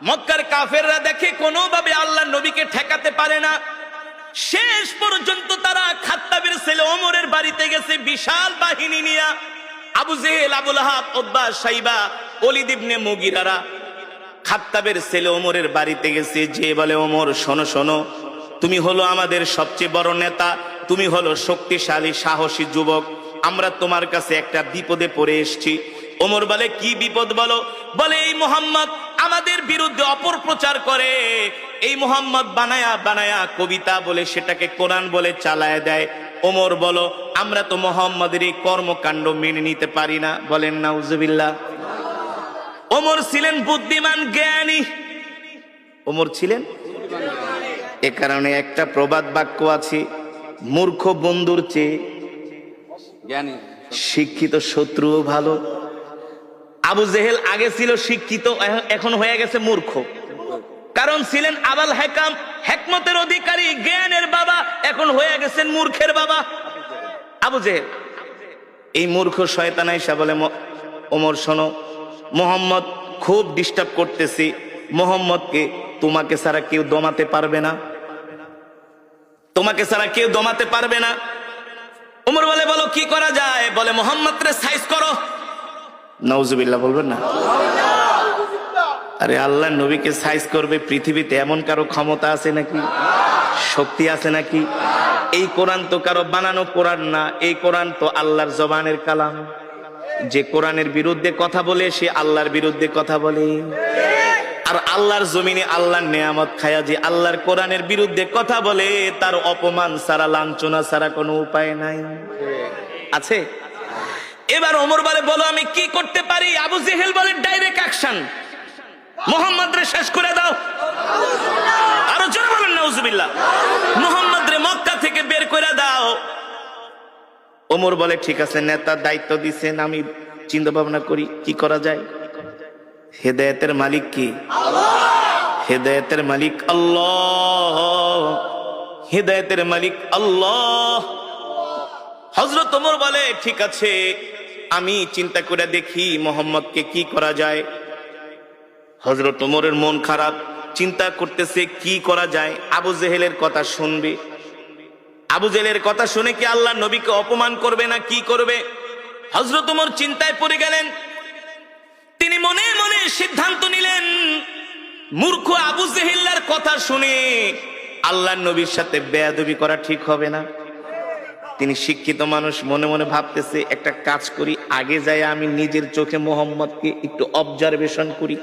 মক্কার কাফেররা দেখে কোনোভাবে আল্লাহর নবীকে ঠেকাতে পারে না। শেষ পর্যন্ত তারা খাত্তাবের ছেলে ওমরের বাড়িতে গেছে বিশাল বাহিনী নিয়ে। আবু জেহেল, আবু লাহাব, উতবা, শাইবা, ওলীদ ইবনে মুগীরারা খাত্তাবের ছেলে ওমরের বাড়িতে গেছে। যে বলে, ওমর শোনো শোনো, তুমি হলো আমাদের সবচেয়ে বড় নেতা, তুমি হলো শক্তিশালী সাহসী যুবক, আমরা তোমার কাছে একটা বিপদে পড়ে এসেছি। ওমর বলে, কি বিপদ বলো? বলে, এই মুহাম্মদ আমাদের বিরুদ্ধে অপপ্রচার করে, এই মুহাম্মদ বানায়া বানায়া কবিতা বলে সেটাকে কোরআন বলে চালায় দেয়। ওমর বলো, আমরা তো মুহাম্মদের এই কর্মকাণ্ড মেনে নিতে পারি না। বলেন নাউজুবিল্লাহ। ওমর ছিলেন বুদ্ধিমান, জ্ঞানী। ওমর ছিলেন, এ কারণে একটা প্রবাদ বাক্য আছে, মূর্খ বন্ধুর চেয়ে জ্ঞানী শিক্ষিত শত্রুও ভালো। আবু জেহেল আগে ছিল শিক্ষিত, এখন হয়ে গেছে মূর্খ। কারণ ছিলেন আবাল হেকাম, হেকমতের অধিকারী, জ্ঞানের বাবা, এখন হয়ে গেছেন মূর্খের বাবা আবু জেহেল। এই মূর্খ শয়তান আয়েশা বলে, ওমর শোনো, মোহাম্মদ খুব ডিস্টার্ব করতেছি, মোহাম্মদকে তোমাকে ছাড়া কেউ দমাতে পারবে না, তোমাকে ছাড়া কেউ দমাতে পারবে না। ওমর বলে, বলো কি করা যায়? বলে, মোহাম্মদ রে সাইজ করো। নাউজুবিল্লাহ বলবেন না? আরে আল্লাহ নবীকে সাইজ করবে পৃথিবীতে এমন কারো ক্ষমতা আছে নাকি? শক্তি আছে নাকি? এই কোরআন তো কারো বানানো কোরআন না, এই কোরআন তো আল্লাহর জবানের কালাম। যে কোরআনের বিরুদ্ধে কথা বলে সে আল্লাহর বিরুদ্ধে কথা বলে। আর আল্লাহর জমিনে আল্লাহর নেয়ামত খায়া যে আল্লাহর কোরআনের বিরুদ্ধে কথা বলে, তার অপমান ছাড়া, লাঞ্ছনা ছাড়া কোনো উপায় নাই। আছে? এবার ওমর বলে, বলো আমি কি করতে পারি? আবু জেহেল বলে, ডাইরেক্ট অ্যাকশন, মুহাম্মদ রে শেষ করে দাও। আরো জোরে বলেন নাউজুবিল্লাহ। মুহাম্মদ রে মক্কা থেকে বের করে দাও। ওমর বলে, ঠিক আছে, নেতার দায়িত্ব দিছেন, আমি চিন্তা ভাবনা করি কি করা যায়। হেদায়েতের মালিক কি? হেদায়েতের মালিক আল্লাহ, হেদায়েতের মালিক আল্লাহ। হযরত ওমর বলে, ঠিক আছে, আমি চিন্তা করে দেখি মুহাম্মদকে কি করা যায়। হযরত ওমরের মন খারাপ, চিন্তা করতেছে কি করা যায়। আবু জেহেলের কথা শুনবে, আবু জেহেলের কথা শুনে কি আল্লাহ নবীকে অপমান করবে না কি করবে? হযরত ওমর চিন্তায় পড়ে গেলেন। তিনি মনে মনে সিদ্ধান্ত নিলেন, মূর্খ আবু জেহেলের কথা শুনে আল্লাহর নবীর সাথে বেয়াদবি করা ঠিক হবে না। তিনি শিক্ষিত মানুষ, মনে মনে ভাবতেছে, একটা কাজ করি, আগে যাই আমি নিজের চোখে মোহাম্মদকে একটু অবজারভেশন করি।